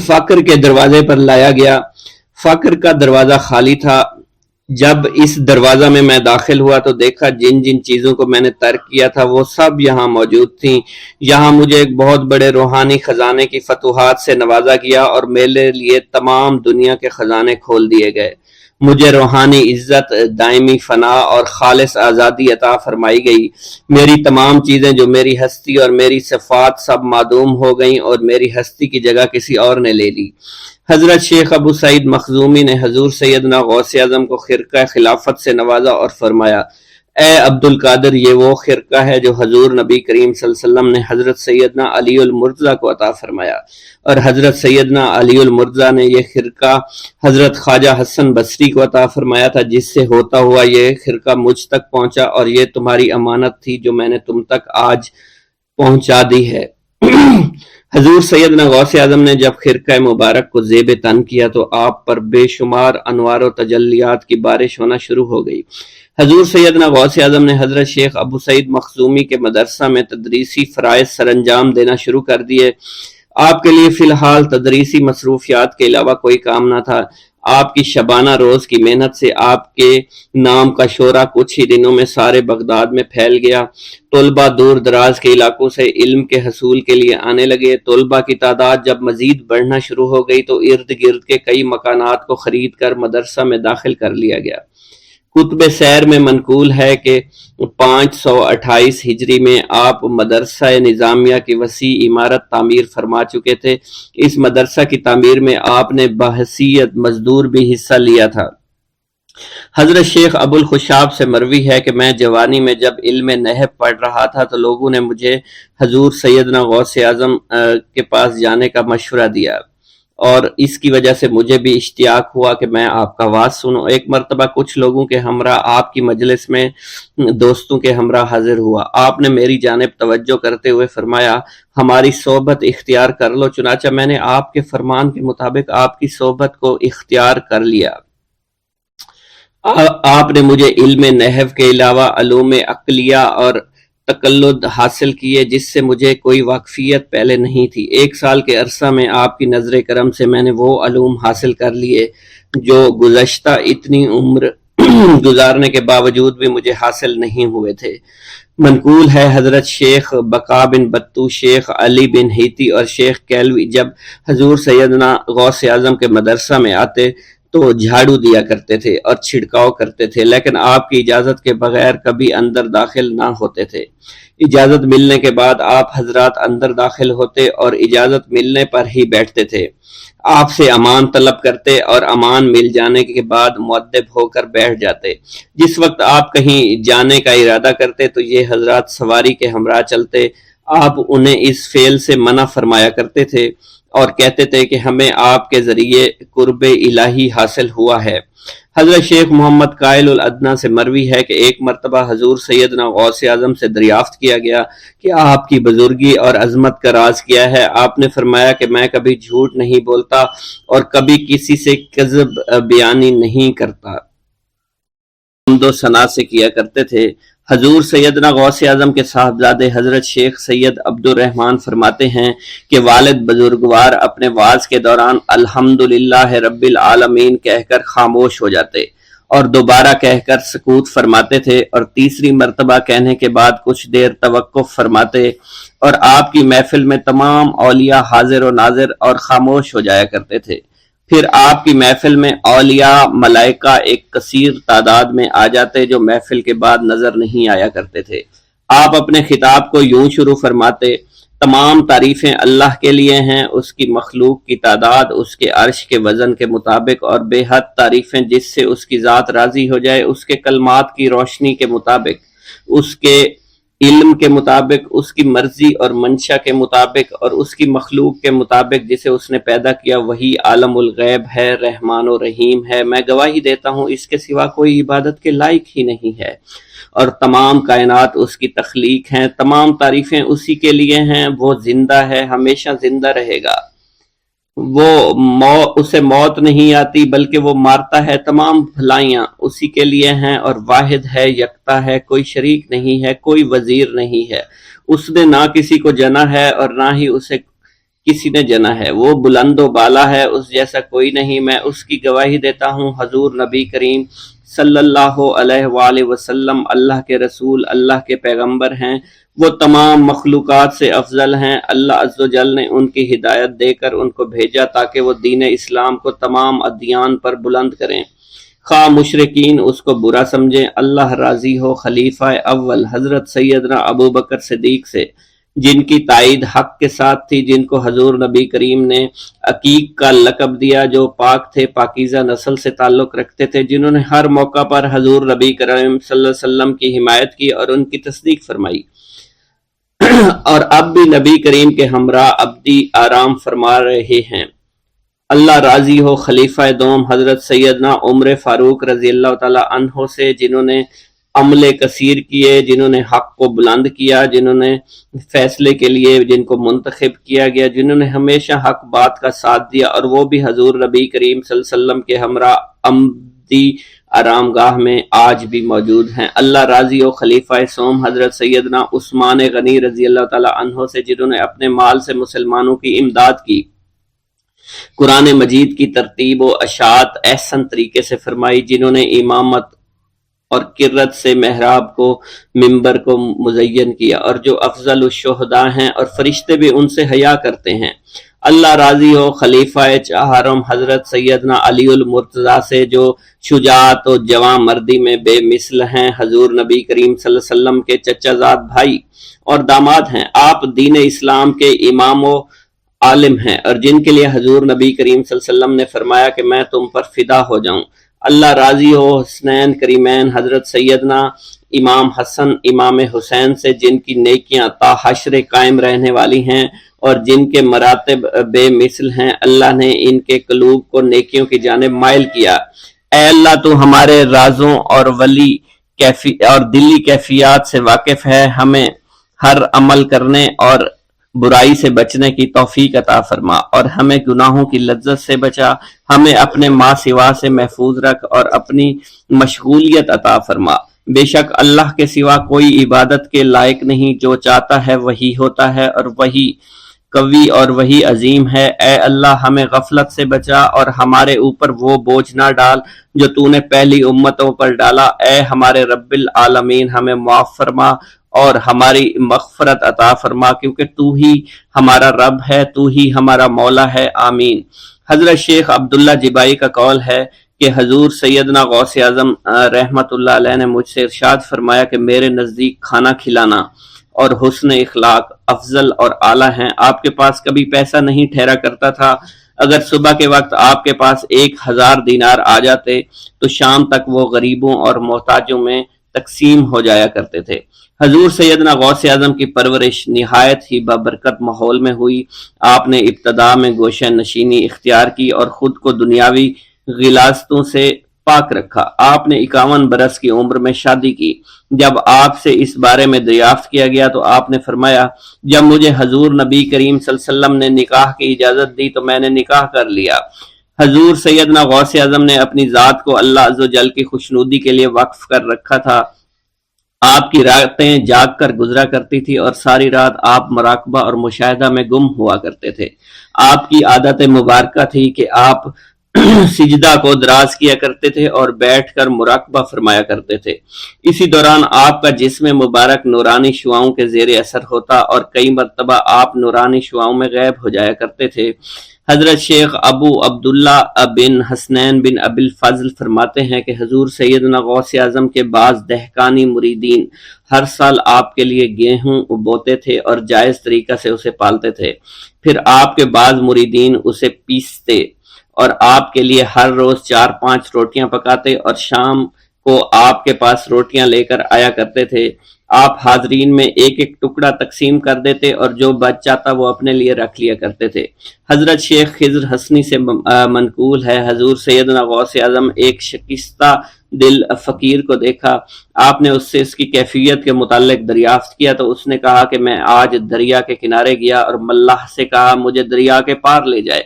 فقر کے دروازے پر لایا گیا۔ فقر کا دروازہ خالی تھا۔ جب اس دروازہ میں داخل ہوا تو دیکھا جن جن چیزوں کو میں نے ترک کیا تھا وہ سب یہاں موجود تھیں۔ یہاں مجھے ایک بہت بڑے روحانی خزانے کی فتوحات سے نوازا گیا اور میرے لیے تمام دنیا کے خزانے کھول دیے گئے۔ مجھے روحانی عزت، دائمی فنا اور خالص آزادی عطا فرمائی گئی۔ میری تمام چیزیں جو میری ہستی اور میری صفات سب معدوم ہو گئیں اور میری ہستی کی جگہ کسی اور نے لے لی۔ حضرت شیخ ابو سعید مخزومی نے حضور سیدنا غوث اعظم کو خرقہ خلافت سے نوازا اور فرمایا، اے عبد القادر، یہ وہ خرقہ ہے جو حضور نبی کریم صلی اللہ علیہ وسلم نے حضرت سیدنا علی المرتضیٰ کو عطا فرمایا، اور حضرت سیدنا علی المرتضیٰ نے یہ خرقہ حضرت خواجہ حسن بصری کو عطا فرمایا تھا، جس سے ہوتا ہوا یہ خرقہ مجھ تک پہنچا، اور یہ تمہاری امانت تھی جو میں نے تم تک آج پہنچا دی ہے۔ حضور سیدنا غوث اعظم نے جب خرقہ مبارک کو زیب تن کیا تو آپ پر بے شمار انوار و تجلیات کی بارش ہونا شروع ہو گئی۔ حضور سیدنا غوث اعظم نے حضرت شیخ ابو سعید مخزومی کے مدرسہ میں تدریسی فرائض سر انجام دینا شروع کر دیے۔ آپ کے لیے فی الحال تدریسی مصروفیات کے علاوہ کوئی کام نہ تھا۔ آپ کی شبانہ روز کی محنت سے آپ کے نام کا شعرہ کچھ ہی دنوں میں سارے بغداد میں پھیل گیا۔ طلبہ دور دراز کے علاقوں سے علم کے حصول کے لیے آنے لگے۔ طلبہ کی تعداد جب مزید بڑھنا شروع ہو گئی تو ارد گرد کے کئی مکانات کو خرید کر مدرسہ میں داخل کر لیا گیا۔ کتب سیر میں منقول ہے کہ 528 ہجری میں آپ مدرسہ نظامیہ کی وسیع عمارت تعمیر فرما چکے تھے۔ اس مدرسہ کی تعمیر میں آپ نے بحیثیت مزدور بھی حصہ لیا تھا۔ حضرت شیخ ابو الخشاب سے مروی ہے کہ میں جوانی میں جب علم نحو پڑھ رہا تھا تو لوگوں نے مجھے حضور سیدنا غوث اعظم کے پاس جانے کا مشورہ دیا، اور اس کی وجہ سے مجھے بھی اشتیاق ہوا کہ میں آپ کا واز سنوں۔ ایک مرتبہ کچھ لوگوں کے ہمراہ آپ کی مجلس میں دوستوں کے ہمراہ حاضر ہوا۔ آپ نے میری جانب توجہ کرتے ہوئے فرمایا، ہماری صحبت اختیار کر لو۔ چنانچہ میں نے آپ کے فرمان کے مطابق آپ کی صحبت کو اختیار کر لیا۔ آپ نے مجھے علم نحو کے علاوہ علوم عقلیہ اور تقلد حاصل کیے جس سے مجھے کوئی واقفیت پہلے نہیں تھی۔ 1 سال کے عرصہ میں آپ کی نظر کرم سے میں نے وہ علوم حاصل کر لیے جو گزشتہ اتنی عمر گزارنے کے باوجود بھی مجھے حاصل نہیں ہوئے تھے۔ منقول ہے حضرت شیخ بقا بن بطو، شیخ علی بن ہیتی اور شیخ کیلوی جب حضور سیدنا غوث اعظم کے مدرسہ میں آتے تو جھاڑو دیا کرتے تھے اور چھڑکاؤ کرتے تھے، لیکن آپ کی اجازت کے بغیر کبھی اندر داخل نہ ہوتے تھے۔ اجازت ملنے کے بعد آپ حضرات اندر داخل ہوتے اور اجازت ملنے پر ہی بیٹھتے تھے۔ آپ سے امان طلب کرتے اور امان مل جانے کے بعد مؤدب ہو کر بیٹھ جاتے۔ جس وقت آپ کہیں جانے کا ارادہ کرتے تو یہ حضرات سواری کے ہمراہ چلتے۔ آپ انہیں اس فعل سے منع فرمایا کرتے تھے اور کہتے تھے کہ ہمیں آپ کے ذریعے قرب الہی حاصل ہوا ہے۔ حضرت شیخ محمد قائل الادنیٰ سے مروی ہے کہ ایک مرتبہ حضور سیدنا غوث اعظم سے دریافت کیا گیا کہ آپ کی بزرگی اور عظمت کا راز کیا ہے۔ آپ نے فرمایا کہ میں کبھی جھوٹ نہیں بولتا اور کبھی کسی سے کذب بیانی نہیں کرتا۔ حمد و ثنا سے کیا کرتے تھے۔ حضور سیدنا غوث اعظم کے صاحبزادے حضرت شیخ سید عبد الرحمن فرماتے ہیں کہ والد بزرگوار اپنے وعظ کے دوران الحمدللہ رب العالمین کہہ کر خاموش ہو جاتے اور دوبارہ کہہ کر سکوت فرماتے تھے، اور تیسری مرتبہ کہنے کے بعد کچھ دیر توقف فرماتے، اور آپ کی محفل میں تمام اولیاء حاضر و ناظر اور خاموش ہو جایا کرتے تھے۔ پھر آپ کی محفل میں اولیاء ملائکہ ایک کثیر تعداد میں آ جاتے جو محفل کے بعد نظر نہیں آیا کرتے تھے۔ آپ اپنے خطاب کو یوں شروع فرماتے، تمام تعریفیں اللہ کے لیے ہیں، اس کی مخلوق کی تعداد اس کے عرش کے وزن کے مطابق، اور بے حد تعریفیں جس سے اس کی ذات راضی ہو جائے، اس کے کلمات کی روشنی کے مطابق، اس کے علم کے مطابق، اس کی مرضی اور منشا کے مطابق، اور اس کی مخلوق کے مطابق جسے اس نے پیدا کیا وہی عالم الغیب ہے، رحمان و رحیم ہے۔ میں گواہی دیتا ہوں اس کے سوا کوئی عبادت کے لائق ہی نہیں ہے، اور تمام کائنات اس کی تخلیق ہیں، تمام تعریفیں اسی کے لیے ہیں۔ وہ زندہ ہے، ہمیشہ زندہ رہے گا، اسے موت نہیں آتی بلکہ وہ مارتا ہے، تمام بھلائیاں اسی کے لیے ہیں، اور واحد ہے، یکتا ہے، کوئی شریک نہیں ہے، کوئی وزیر نہیں ہے، اس نے نہ کسی کو جنا ہے اور نہ ہی اسے کسی نے جنا ہے، وہ بلند و بالا ہے، اس جیسا کوئی نہیں۔ میں اس کی گواہی دیتا ہوں حضور نبی کریم صلی اللہ علیہ وآلہ وسلم اللہ کے رسول، اللہ کے پیغمبر ہیں، وہ تمام مخلوقات سے افضل ہیں۔ اللہ عز و جل نے ان کی ہدایت دے کر ان کو بھیجا تاکہ وہ دین اسلام کو تمام ادیان پر بلند کریں، خواہ مشرکین اس کو برا سمجھیں۔ اللہ راضی ہو خلیفہ اول حضرت سیدنا ابو بکر صدیق سے، جن کی تائید حق کے ساتھ تھی، جن کو حضور نبی کریم نے عقیق کا لقب دیا، جو پاک تھے، پاکیزہ نسل سے تعلق رکھتے تھے، جنہوں نے ہر موقع پر حضور نبی کریم صلی اللہ علیہ وسلم کی حمایت کی اور ان کی تصدیق فرمائی، اور اب بھی نبی کریم کے ہمراہ ابدی آرام فرما رہے ہیں۔ اللہ راضی ہو خلیفہ دوم حضرت سیدنا عمر فاروق رضی اللہ تعالی عنہ سے، جنہوں نے عمل کثیر کیے، جنہوں نے حق کو بلند کیا، جنہوں نے فیصلے کے لیے جن کو منتخب کیا گیا، جنہوں نے ہمیشہ حق بات کا ساتھ دیا، اور وہ بھی حضور نبی کریم صلی اللہ علیہ وسلم کے ہمراہ ابدی آرام گاہ میں آج بھی موجود ہیں۔ اللہ راضی ہو خلیفہ سوم حضرت سیدنا عثمان غنی رضی اللہ تعالی عنہ سے، جنہوں نے اپنے مال سے مسلمانوں کی امداد کی، قرآن مجید کی ترتیب و اشاعت احسن طریقے سے فرمائی، جنہوں نے امامت اور قرت سے محراب کو، منبر کو مزین کیا، اور جو افضل الشہداء ہیں اور فرشتے بھی ان سے حیا کرتے ہیں۔ اللہ راضی ہو خلیفہ چہارم حضرت سیدنا علی المرتضیٰ سے، جو شجاعت و جواں مردی میں بے مثل ہیں، حضور نبی کریم صلی اللہ علیہ وسلم کے چچا زاد بھائی اور داماد ہیں، آپ دین اسلام کے امام و عالم ہیں، اور جن کے لیے حضور نبی کریم صلی اللہ علیہ وسلم نے فرمایا کہ میں تم پر فدا ہو جاؤں۔ اللہ راضی ہو حسنین کریمین حضرت سیدنا امام حسن امام حسین سے، جن کی نیکیاں تا حشر قائم رہنے والی ہیں اور جن کے مراتب بے مثل ہیں۔ اللہ نے ان کے قلوب کو نیکیوں کی جانب مائل کیا۔ اے اللہ تو ہمارے رازوں اور دلی کیفیات سے واقف ہے، ہمیں ہر عمل کرنے اور برائی سے بچنے کی توفیق عطا فرما، اور ہمیں گناہوں کی لذت سے بچا، ہمیں اپنے ما سوا سے محفوظ رکھ اور اپنی مشغولیت عطا فرما۔ بے شک اللہ کے سوا کوئی عبادت کے لائق نہیں، جو چاہتا ہے وہی ہوتا ہے، اور وہی قوی اور وہی عظیم ہے۔ اے اللہ ہمیں غفلت سے بچا اور ہمارے اوپر وہ بوجھ نہ ڈال جو تو نے پہلی امتوں پر ڈالا۔ اے ہمارے رب العالمین ہمیں معاف فرما اور ہماری مغفرت عطا فرما، کیونکہ تو ہی ہمارا رب ہے، تو ہی ہمارا مولا ہے، آمین۔ حضرت شیخ عبداللہ جبائی کا قول ہے کہ حضور سیدنا غوث اعظم رحمت اللہ علیہ نے مجھ سے ارشاد فرمایا کہ میرے نزدیک کھانا کھلانا اور حسن اخلاق افضل اور اعلیٰ ہیں۔ آپ کے پاس کبھی پیسہ نہیں ٹھہرا کرتا تھا، اگر صبح کے وقت آپ کے پاس 1000 دینار آ جاتے تو شام تک وہ غریبوں اور محتاجوں میں تقسیم ہو جایا کرتے تھے۔ حضور سیدنا غوث اعظم کی پرورش نہایت ہی بابرکت ماحول میں ہوئی۔ آپ نے ابتدا میں گوشہ نشینی اختیار کی اور خود کو دنیاوی غلاظتوں سے پاک رکھا۔ آپ نے 51 برس کی عمر میں شادی کی۔ جب آپ سے اس بارے میں دریافت کیا گیا تو آپ نے فرمایا، جب مجھے حضور نبی کریم صلی اللہ علیہ وسلم نے نکاح کی اجازت دی تو میں نے نکاح کر لیا۔ حضور سیدنا غوث اعظم نے اپنی ذات کو اللہ عز و جل کی خوشنودی کے لیے وقف کر رکھا تھا۔ آپ کی راتیں جاگ کر گزرا کرتی تھی اور ساری رات آپ مراقبہ اور مشاہدہ میں گم ہوا کرتے تھے۔ آپ کی عادت مبارکہ تھی کہ آپ سجدہ کو دراز کیا کرتے تھے اور بیٹھ کر مراقبہ فرمایا کرتے تھے۔ اسی دوران آپ کا جسم مبارک نورانی شعاؤں کے زیر اثر ہوتا اور کئی مرتبہ آپ نورانی شعاؤں میں غائب ہو جایا کرتے تھے۔ حضرت شیخ ابو عبداللہ بن حسنین بن ابی الفضل فرماتے ہیں کہ حضور سیدنا غوث اعظم کے بعض دہقانی مریدین ہر سال آپ کے لیے گیہوں بوتے تھے اور جائز طریقہ سے اسے پالتے تھے۔ پھر آپ کے بعض مریدین اسے پیستے اور آپ کے لیے ہر روز 4-5 روٹیاں پکاتے اور شام کو آپ کے پاس روٹیاں لے کر آیا کرتے تھے۔ آپ حاضرین میں ایک ایک ٹکڑا تقسیم کر دیتے اور جو بچ جاتا وہ اپنے لیے رکھ لیا کرتے تھے۔ حضرت شیخ خضر حسنی سے منقول ہے، حضور سیدنا غوث اعظم ایک شکستہ دل فقیر کو دیکھا۔ آپ نے اس سے اس کی کیفیت کے متعلق دریافت کیا تو اس نے کہا کہ میں آج دریا کے کنارے گیا اور ملاح سے کہا مجھے دریا کے پار لے جائے۔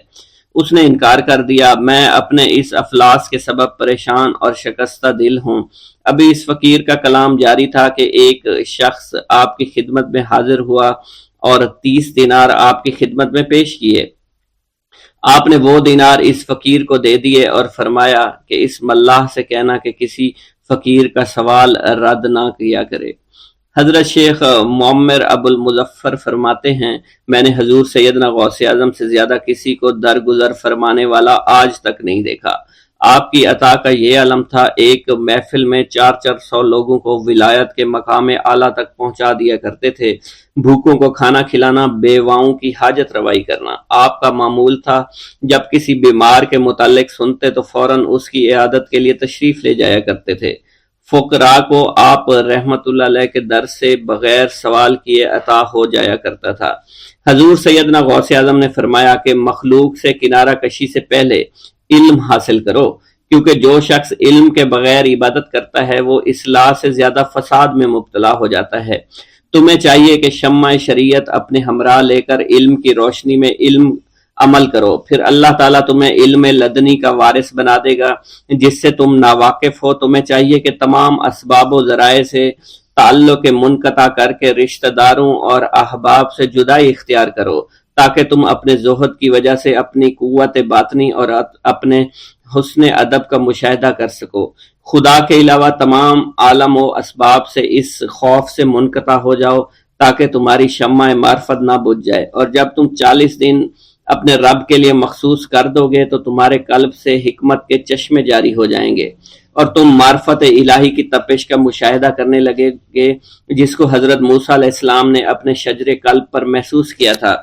اس نے انکار کر دیا، میں اپنے اس افلاس کے سبب پریشان اور شکستہ دل ہوں۔ ابھی اس فقیر کا کلام جاری تھا کہ ایک شخص آپ کی خدمت میں حاضر ہوا اور 30 دینار آپ کی خدمت میں پیش کیے۔ آپ نے وہ دینار اس فقیر کو دے دیے اور فرمایا کہ اس ملاح سے کہنا کہ کسی فقیر کا سوال رد نہ کیا کرے۔ حضرت شیخ معمر ابو المظفر فرماتے ہیں، میں نے حضور سیدنا غوث اعظم سے زیادہ کسی کو درگزر فرمانے والا آج تک نہیں دیکھا۔ آپ کی عطا کا یہ علم تھا، ایک محفل میں 400 لوگوں کو ولایت کے مقام اعلیٰ تک پہنچا دیا کرتے تھے، بھوکوں کو کھانا کھلانا، بیواؤں کی حاجت روائی کرنا۔ آپ کا معمول تھا جب کسی بیمار کے متعلق سنتے تو فوراً اس کی عیادت کے لیے تشریف لے جایا کرتے تھے۔ فقراء کو آپ رحمت اللہ علیہ کے در سے بغیر سوال کیے عطا ہو جایا کرتا تھا۔ حضور سیدنا غوث اعظم نے فرمایا کہ مخلوق سے کنارہ کشی سے پہلے علم حاصل کرو، کیونکہ جو شخص علم کے بغیر عبادت کرتا ہے وہ اصلاح سے زیادہ فساد میں مبتلا ہو جاتا ہے۔ تمہیں چاہیے کہ شمع شریعت اپنے ہمراہ لے کر علم کی روشنی میں علم عمل کرو، پھر اللہ تعالیٰ تمہیں علم لدنی کا وارث بنا دے گا جس سے تم ناواقف ہو۔ تمہیں چاہیے کہ تمام اسباب و ذرائع سے تعلق منقطع کر کے رشتہ داروں اور احباب سے جدائی اختیار کرو، تاکہ تم اپنے زہد کی وجہ سے اپنی قوت باطنی اور اپنے حسن ادب کا مشاہدہ کر سکو۔ خدا کے علاوہ تمام عالم و اسباب سے اس خوف سے منقطع ہو جاؤ تاکہ تمہاری شمع معرفت نہ بجھ جائے، اور جب تم 40 دن اپنے رب کے لیے مخصوص کر دو گے تو تمہارے قلب سے حکمت کے چشمے جاری ہو جائیں گے اور تم معرفت الہی کی تپش کا مشاہدہ کرنے لگے گے، جس کو حضرت موسیٰ علیہ السلام نے اپنے شجر قلب پر محسوس کیا تھا۔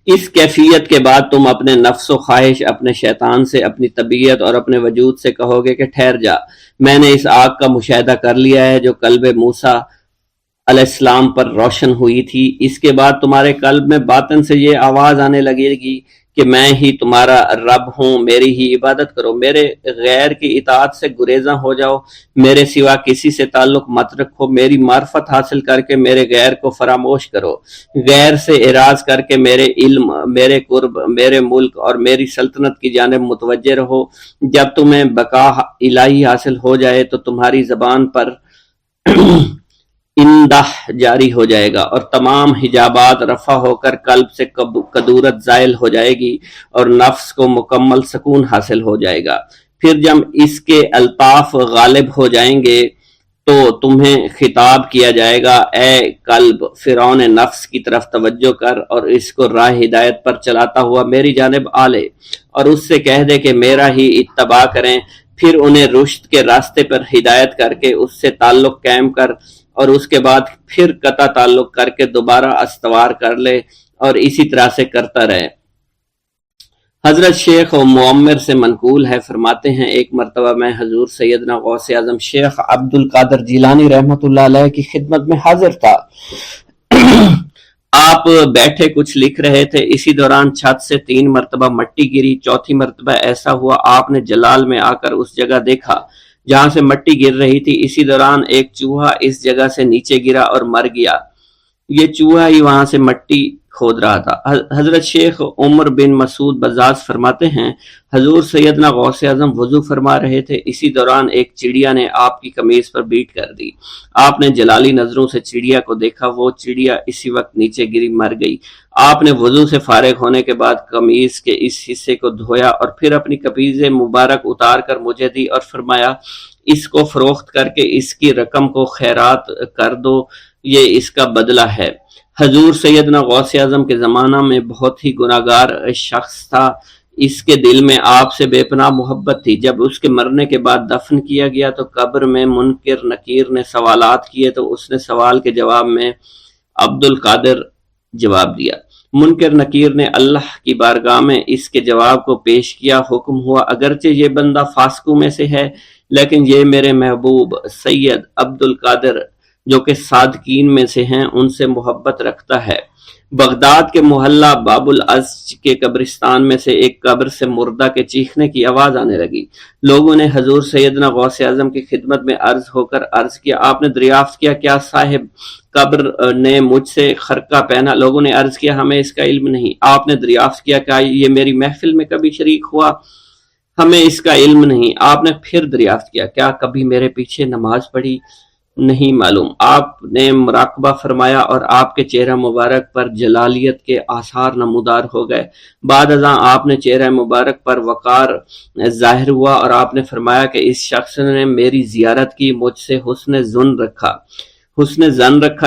اس کیفیت کے بعد تم اپنے نفس و خواہش، اپنے شیطان سے، اپنی طبیعت اور اپنے وجود سے کہو گے کہ ٹھہر جا، میں نے اس آگ کا مشاہدہ کر لیا ہے جو قلب موسیٰ علیہ السلام پر روشن ہوئی تھی۔ اس کے بعد تمہارے قلب میں باطن سے یہ آواز آنے لگے گی کہ میں ہی تمہارا رب ہوں، میری ہی عبادت کرو، میرے غیر کی اطاعت سے گریزاں ہو جاؤ، میرے سوا کسی سے تعلق مت رکھو، میری معرفت حاصل کر کے میرے غیر کو فراموش کرو، غیر سے اعراض کر کے میرے علم، میرے قرب، میرے ملک اور میری سلطنت کی جانب متوجہ رہو۔ جب تمہیں بقا الہی حاصل ہو جائے تو تمہاری زبان پر اندہ جاری ہو جائے گا اور تمام حجابات رفع ہو کر قلب سے کدورت زائل ہو جائے گی اور نفس کو مکمل سکون حاصل ہو جائے گا۔ پھر جب اس کے الطاف غالب ہو جائیں گے تو تمہیں خطاب کیا جائے گا، اے قلب، فرعون نفس کی طرف توجہ کر اور اس کو راہ ہدایت پر چلاتا ہوا میری جانب آ لے اور اس سے کہہ دے کہ میرا ہی اتباع کریں، پھر انہیں رشد کے راستے پر ہدایت کر کے اس سے تعلق قائم کر اور اس کے بعد پھر قطع تعلق کر کے دوبارہ استوار کر لے اور اسی طرح سے کرتا رہے۔ حضرت شیخ معمر سے منقول ہے، فرماتے ہیں ایک مرتبہ میں حضور سیدنا غوث اعظم شیخ عبد القادر جیلانی رحمۃ اللہ علیہ کی خدمت میں حاضر تھا۔ آپ بیٹھے کچھ لکھ رہے تھے، اسی دوران چھت سے 3 مرتبہ مٹی گری، چوتھی مرتبہ ایسا ہوا آپ نے جلال میں آ کر اس جگہ دیکھا جہاں سے مٹی گر رہی تھی۔ اسی دوران ایک چوہا اس جگہ سے نیچے گرا اور مر گیا، یہ چوہا ہی وہاں سے مٹی کھود رہا تھا۔ حضرت شیخ عمر بن مسعود بزاز فرماتے ہیں حضور سیدنا غوث اعظم وضو فرما رہے تھے، اسی دوران ایک چڑیا نے آپ کی قمیض پر بیٹ کر دی۔ آپ نے جلالی نظروں سے چڑیا کو دیکھا، وہ چڑیا اسی وقت نیچے گری مر گئی۔ آپ نے وضو سے فارغ ہونے کے بعد قمیض کے اس حصے کو دھویا اور پھر اپنی قمیض مبارک اتار کر مجھے دی اور فرمایا اس کو فروخت کر کے اس کی رقم کو خیرات کر دو، یہ اس کا بدلہ ہے۔ حضور سیدنا غوث اعظم کے زمانہ میں بہت ہی گناہگار شخص تھا، اس کے دل میں آپ سے بے پناہ محبت تھی۔ جب اس کے مرنے کے بعد دفن کیا گیا تو قبر میں منکر نکیر نے سوالات کیے تو اس نے سوال کے جواب میں عبد القادر جواب دیا۔ منکر نکیر نے اللہ کی بارگاہ میں اس کے جواب کو پیش کیا، حکم ہوا اگرچہ یہ بندہ فاسقوں میں سے ہے لیکن یہ میرے محبوب سید عبد القادر جو کہ صادقین میں سے ہیں ان سے محبت رکھتا ہے۔ بغداد کے محلہ باب العز کے قبرستان میں سے ایک قبر سے مردہ کے چیخنے کی آواز آنے لگی۔ لوگوں نے حضور سیدنا غوث اعظم کی خدمت میں عرض ہو کر عرض کیا، آپ نے دریافت کیا کیا صاحب قبر نے مجھ سے خرقہ پہنا؟ لوگوں نے عرض کیا، ہمیں اس کا علم نہیں۔ آپ نے دریافت کیا کیا یہ میری محفل میں کبھی شریک ہوا؟ ہمیں اس کا علم نہیں۔ آپ نے پھر دریافت کیا کیا کبھی میرے پیچھے نماز پڑھی؟ نہیں معلوم۔ آپ نے مراقبہ فرمایا اور آپ کے چہرہ مبارک پر جلالیت کے آثار نمودار ہو گئے۔ بعد ازاں آپ نے چہرہ مبارک پر وقار ظاہر ہوا اور آپ نے فرمایا کہ اس شخص نے میری زیارت کی، مجھ سے حسن ظن رکھا،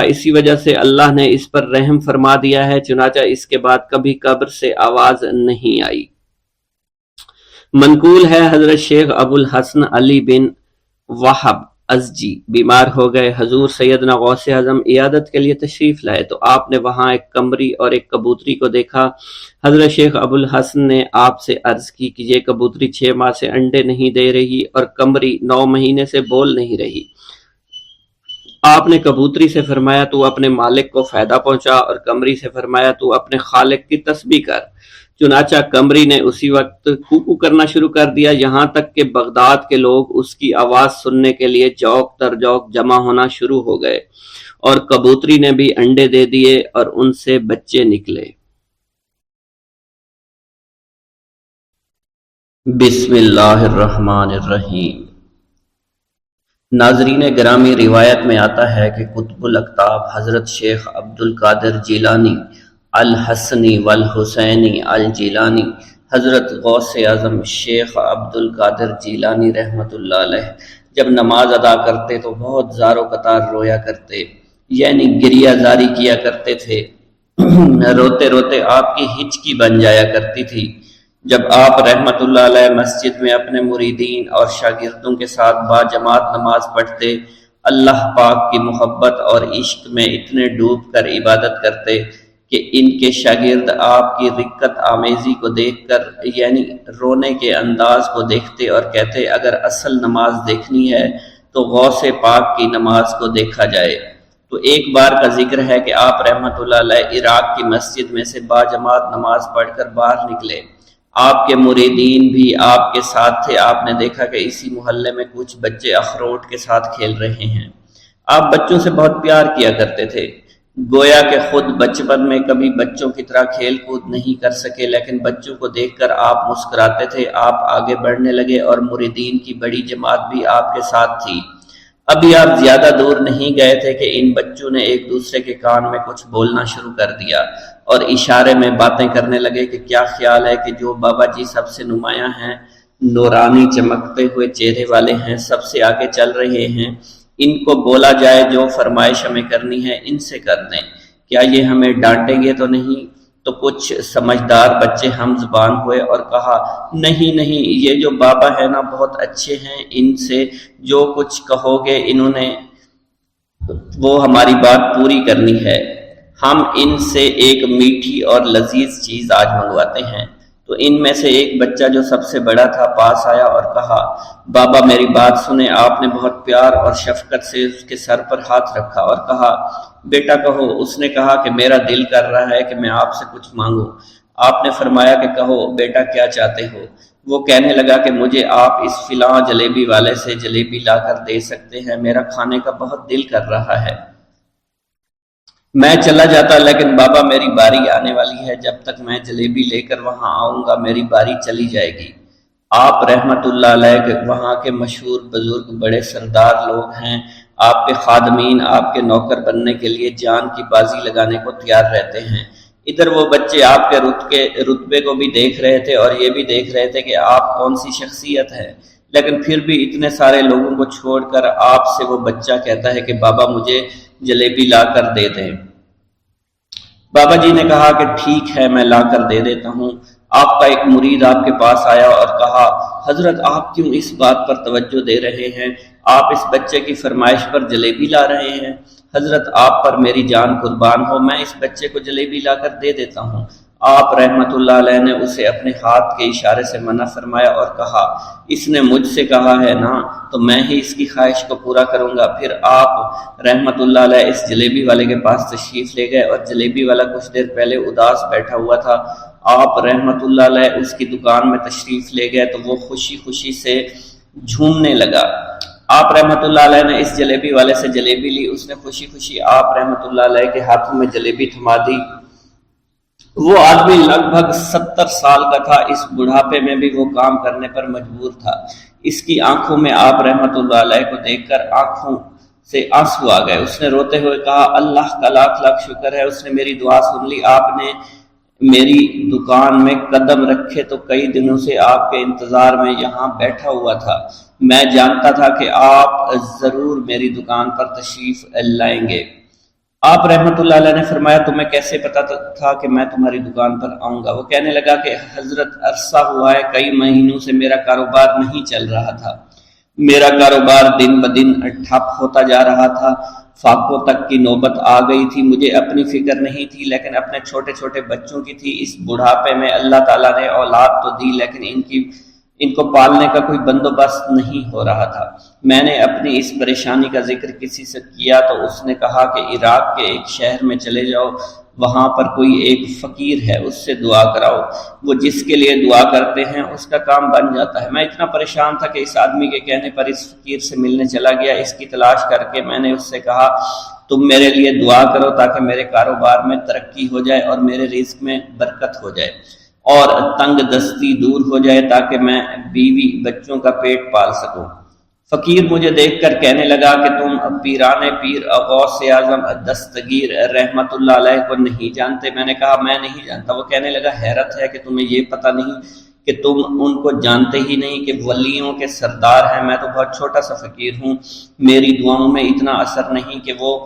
اسی وجہ سے اللہ نے اس پر رحم فرما دیا ہے، چنانچہ اس کے بعد کبھی قبر سے آواز نہیں آئی۔ منقول ہے حضرت شیخ ابو الحسن علی بن وہب ازجی بیمار ہو گئے، حضور سیدنا غوث اعظم عیادت کے لیے تشریف لائے تو آپ نے وہاں ایک قمری اور ایک کبوتری کو دیکھا۔ حضرت شیخ ابو الحسن نے آپ سے عرض کی کہ یہ کبوتری 6 ماہ سے انڈے نہیں دے رہی اور قمری 9 مہینے سے بول نہیں رہی۔ آپ نے کبوتری سے فرمایا تو اپنے مالک کو فائدہ پہنچا اور قمری سے فرمایا تو اپنے خالق کی تسبیح کر۔ چنانچہ قمری نے اسی وقت کوکو کرنا شروع کر دیا، یہاں تک کہ بغداد کے لوگ اس کی آواز سننے کے لیے جوق در جوق جمع ہونا شروع ہو گئے، اور کبوتری نے بھی انڈے دے دیے اور ان سے بچے نکلے۔ بسم اللہ الرحمن الرحیم۔ ناظرین گرامی، روایت میں آتا ہے کہ قطب الاقطاب حضرت شیخ عبد القادر جیلانی الحسنی والحسینی الجیلانی، حضرت غوث اعظم شیخ عبد القادر جیلانی رحمۃ اللہ علیہ جب نماز ادا کرتے تو بہت زار و قطار رویا کرتے، یعنی گریہ زاری کیا کرتے تھے۔ روتے روتے آپ کی ہچکی بن جایا کرتی تھی۔ جب آپ رحمۃ اللہ علیہ مسجد میں اپنے مریدین اور شاگردوں کے ساتھ باجماعت نماز پڑھتے، اللہ پاک کی محبت اور عشق میں اتنے ڈوب کر عبادت کرتے کہ ان کے شاگرد آپ کی رقت آمیزی کو دیکھ کر، یعنی رونے کے انداز کو دیکھتے اور کہتے، اگر اصل نماز دیکھنی ہے تو غوث پاک کی نماز کو دیکھا جائے۔ تو ایک بار کا ذکر ہے کہ آپ رحمۃ اللہ علیہ عراق کی مسجد میں سے باجماعت نماز پڑھ کر باہر نکلے۔ آپ کے مریدین بھی آپ کے ساتھ تھے۔ آپ نے دیکھا کہ اسی محلے میں کچھ بچے اخروٹ کے ساتھ کھیل رہے ہیں۔ آپ بچوں سے بہت پیار کیا کرتے تھے، گویا کہ خود بچپن میں کبھی بچوں کی طرح کھیل کود نہیں کر سکے، لیکن بچوں کو دیکھ کر آپ مسکراتے تھے۔ آپ آگے بڑھنے لگے اور مریدین کی بڑی جماعت بھی آپ کے ساتھ تھی۔ ابھی آپ زیادہ دور نہیں گئے تھے کہ ان بچوں نے ایک دوسرے کے کان میں کچھ بولنا شروع کر دیا اور اشارے میں باتیں کرنے لگے کہ کیا خیال ہے کہ جو بابا جی سب سے نمایاں ہیں، نورانی چمکتے ہوئے چہرے والے ہیں، سب سے آگے چل رہے ہیں، ان کو بولا جائے جو فرمائش ہمیں کرنی ہے ان سے کر دیں، کیا یہ ہمیں ڈانٹیں گے تو نہیں؟ تو کچھ سمجھدار بچے ہم زبان ہوئے اور کہا، نہیں نہیں، یہ جو بابا ہے نا بہت اچھے ہیں، ان سے جو کچھ کہو گے انہوں نے وہ ہماری بات پوری کرنی ہے، ہم ان سے ایک میٹھی اور لذیذ چیز آج منگواتے ہیں۔ تو ان میں سے ایک بچہ جو سب سے بڑا تھا پاس آیا اور کہا، بابا میری بات سنیں۔ آپ نے بہت پیار اور شفقت سے اس کے سر پر ہاتھ رکھا اور کہا، بیٹا کہو۔ اس نے کہا کہ میرا دل کر رہا ہے کہ میں آپ سے کچھ مانگوں۔ آپ نے فرمایا کہ کہو بیٹا کیا چاہتے ہو؟ وہ کہنے لگا کہ مجھے آپ اس فلاں جلیبی والے سے جلیبی لا کر دے سکتے ہیں، میرا کھانے کا بہت دل کر رہا ہے۔ میں چلا جاتا، لیکن بابا میری باری آنے والی ہے، جب تک میں جلیبی لے کر وہاں آؤں گا میری باری چلی جائے گی۔ آپ رحمت اللہ علیہ کے وہاں کے مشہور بزرگ بڑے سردار لوگ ہیں، آپ کے خادمین آپ کے نوکر بننے کے لیے جان کی بازی لگانے کو تیار رہتے ہیں۔ ادھر وہ بچے آپ کے رتبے کو بھی دیکھ رہے تھے اور یہ بھی دیکھ رہے تھے کہ آپ کون سی شخصیت ہے، لیکن پھر بھی اتنے سارے لوگوں کو چھوڑ کر آپ سے وہ بچہ کہتا ہے کہ بابا مجھے جلیبی لا کر دے دیں۔ بابا جی نے کہا کہ ٹھیک ہے میں لا کر دے دیتا ہوں۔ آپ کا ایک مرید آپ کے پاس آیا اور کہا، حضرت آپ کیوں اس بات پر توجہ دے رہے ہیں؟ آپ اس بچے کی فرمائش پر جلیبی لا رہے ہیں۔ حضرت آپ پر میری جان قربان ہو، میں اس بچے کو جلیبی لا کر دے دیتا ہوں۔ آپ رحمت اللہ علیہ نے اسے اپنے ہاتھ کے اشارے سے منع فرمایا اور کہا اس نے مجھ سے کہا ہے نا تو میں ہی اس کی خواہش کو پورا کروں گا۔ پھر آپ رحمت اللہ علیہ اس جلیبی والے کے پاس تشریف لے گئے اور جلیبی والا کچھ دیر پہلے اداس بیٹھا ہوا تھا۔ آپ رحمت اللہ علیہ اس کی دکان میں تشریف لے گئے تو وہ خوشی خوشی سے جھومنے لگا۔ آپ رحمت اللہ علیہ نے اس جلیبی والے سے جلیبی لی، اس نے خوشی خوشی آپ رحمت اللہ علیہ کے ہاتھوں میں جلیبی تھما دی۔ وہ آدمی لگ بھگ 70 سال کا تھا، اس بڑھاپے میں بھی وہ کام کرنے پر مجبور تھا۔ اس کی آنکھوں میں آپ رحمت اللہ علیہ کو دیکھ کر آنکھوں سے آنسو آ گئے۔ اس نے روتے ہوئے کہا اللہ کا لاکھ لاکھ شکر ہے، اس نے میری دعا سن لی۔ آپ نے میری دکان میں قدم رکھے تو کئی دنوں سے آپ کے انتظار میں یہاں بیٹھا ہوا تھا۔ میں جانتا تھا کہ آپ ضرور میری دکان پر تشریف لائیں گے۔ آپ رحمت اللہ علیہ نے فرمایا تمہیں کیسے پتا تھا کہ میں تمہاری دکان پر آؤں گا؟ وہ کہنے لگا کہ حضرت عرصہ ہوا ہے، کئی مہینوں سے میرا کاروبار نہیں چل رہا تھا، میرا کاروبار دن بدن ٹھپ ہوتا جا رہا تھا، فاقوں تک کی نوبت آ گئی تھی۔ مجھے اپنی فکر نہیں تھی لیکن اپنے چھوٹے چھوٹے بچوں کی تھی۔ اس بڑھاپے میں اللہ تعالیٰ نے اولاد تو دی لیکن ان کو پالنے کا کوئی بندوبست نہیں ہو رہا تھا۔ میں نے اپنی اس پریشانی کا ذکر کسی سے کیا تو اس نے کہا کہ عراق کے ایک شہر میں چلے جاؤ، وہاں پر کوئی ایک فقیر ہے، اس سے دعا کراؤ، وہ جس کے لیے دعا کرتے ہیں اس کا کام بن جاتا ہے۔ میں اتنا پریشان تھا کہ اس آدمی کے کہنے پر اس فقیر سے ملنے چلا گیا۔ اس کی تلاش کر کے میں نے اس سے کہا تم میرے لیے دعا کرو تاکہ میرے کاروبار میں ترقی ہو جائے اور میرے رزق میں برکت ہو جائے اور تنگ دستی دور ہو جائے تاکہ میں بیوی بچوں کا پیٹ پال سکوں۔ فقیر مجھے دیکھ کر کہنے لگا کہ تم پیرانے پیر غوث اعظم دستگیر رحمت اللہ علیہ کو نہیں جانتے؟ میں نے کہا میں نہیں جانتا۔ وہ کہنے لگا حیرت ہے کہ تمہیں یہ پتہ نہیں کہ تم ان کو جانتے ہی نہیں کہ ولیوں کے سردار ہیں۔ میں تو بہت چھوٹا سا فقیر ہوں، میری دعاؤں میں اتنا اثر نہیں کہ وہ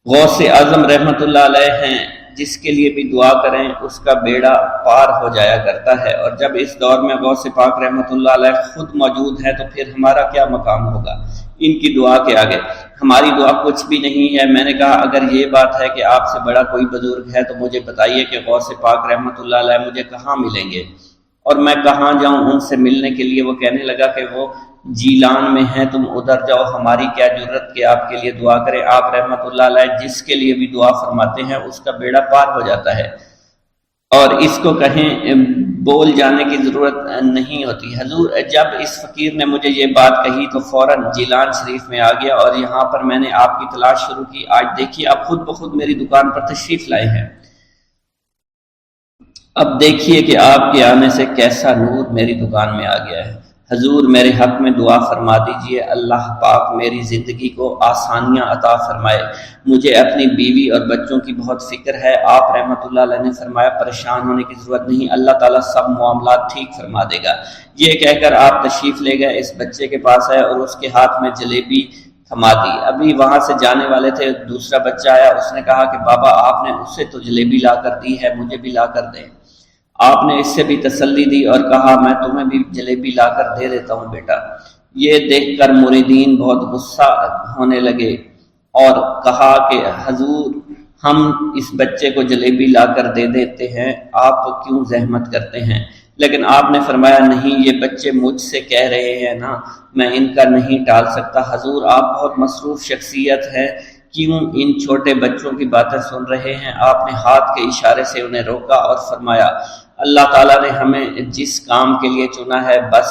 غوث اعظم رحمت اللہ علیہ ہیں، جس کے لیے بھی دعا کریں اس کا بیڑا پار ہو جایا کرتا ہے، اور جب اس دور میں غوث پاک رحمت اللہ علیہ خود موجود ہے تو پھر ہمارا کیا مقام ہوگا ان کی دعا کے آگے؟ ہماری دعا کچھ بھی نہیں ہے۔ میں نے کہا اگر یہ بات ہے کہ آپ سے بڑا کوئی بزرگ ہے تو مجھے بتائیے کہ غوث پاک رحمت اللہ علیہ مجھے کہاں ملیں گے اور میں کہاں جاؤں ان سے ملنے کے لیے؟ وہ کہنے لگا کہ وہ جیلان میں ہیں، تم ادھر جاؤ، ہماری کیا جرت کہ آپ کے لیے دعا کریں۔ آپ رحمت اللہ علیہ جس کے لیے بھی دعا فرماتے ہیں اس کا بیڑا پار ہو جاتا ہے اور اس کو کہیں بول جانے کی ضرورت نہیں ہوتی۔ حضور جب اس فقیر نے مجھے یہ بات کہی تو فوراً جیلان شریف میں آ گیا اور یہاں پر میں نے آپ کی تلاش شروع کی۔ آج دیکھیے آپ خود بخود میری دکان پر تشریف لائے ہیں۔ اب دیکھیے کہ آپ کے آنے سے کیسا نور میری دکان میں آ گیا ہے۔ حضور میرے حق میں دعا فرما دیجئے، اللہ پاک میری زندگی کو آسانیاں عطا فرمائے، مجھے اپنی بیوی اور بچوں کی بہت فکر ہے۔ آپ رحمت اللہ علیہ نے فرمایا پریشان ہونے کی ضرورت نہیں، اللہ تعالیٰ سب معاملات ٹھیک فرما دے گا۔ یہ کہہ کر آپ تشریف لے گئے، اس بچے کے پاس آئے اور اس کے ہاتھ میں جلیبی تھما دی۔ ابھی وہاں سے جانے والے تھے، دوسرا بچہ آیا، اس نے کہا کہ بابا آپ نے اس سے تو جلیبی لا کر دی ہے، مجھے بھی لا کر دیں۔ آپ نے اس سے بھی تسلی دی اور کہا میں تمہیں بھی جلیبی لا کر دے دیتا ہوں بیٹا۔ یہ دیکھ کر مریدین بہت غصہ ہونے لگے اور کہا کہ حضور ہم اس بچے کو جلیبی لا کر دے دیتے ہیں، آپ کیوں زحمت کرتے ہیں؟ لیکن آپ نے فرمایا نہیں، یہ بچے مجھ سے کہہ رہے ہیں نا، میں ان کا نہیں ٹال سکتا۔ حضور آپ بہت مصروف شخصیت ہے، کیوں ان چھوٹے بچوں کی باتیں سن رہے ہیں؟ آپ نے ہاتھ کے اشارے سے انہیں روکا اور فرمایا اللہ تعالیٰ نے ہمیں جس کام کے لیے چنا ہے بس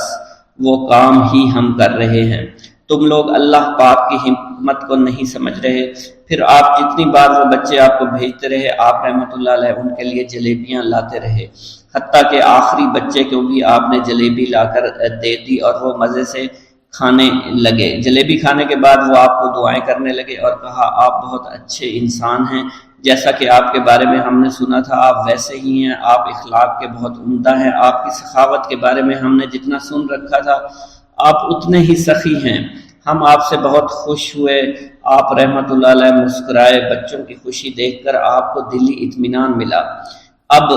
وہ کام ہی ہم کر رہے ہیں، تم لوگ اللہ پاک کی حکمت کو نہیں سمجھ رہے۔ پھر آپ جتنی بار وہ بچے آپ کو بھیجتے رہے، آپ رحمت اللہ علیہ ان کے لیے جلیبیاں لاتے رہے، حتیٰ کہ آخری بچے کو بھی آپ نے جلیبی لا کر دے دی اور وہ مزے سے کھانے لگے۔ جلیبی کھانے کے بعد وہ آپ کو دعائیں کرنے لگے اور کہا آپ بہت اچھے انسان ہیں، جیسا کہ آپ کے بارے میں ہم نے سنا تھا آپ ویسے ہی ہیں، آپ اخلاق کے بہت عمدہ ہیں، آپ کی سخاوت کے بارے میں ہم نے جتنا سن رکھا تھا آپ اتنے ہی سخی ہیں، ہم آپ سے بہت خوش ہوئے۔ آپ رحمت اللہ علیہ مسکرائے، بچوں کی خوشی دیکھ کر آپ کو دلی اطمینان ملا۔ اب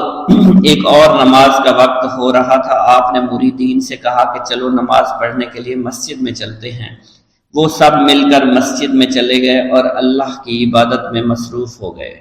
ایک اور نماز کا وقت ہو رہا تھا، آپ نے مریدین سے کہا کہ چلو نماز پڑھنے کے لیے مسجد میں چلتے ہیں۔ وہ سب مل کر مسجد میں چلے گئے اور اللہ کی عبادت میں مصروف ہو گئے۔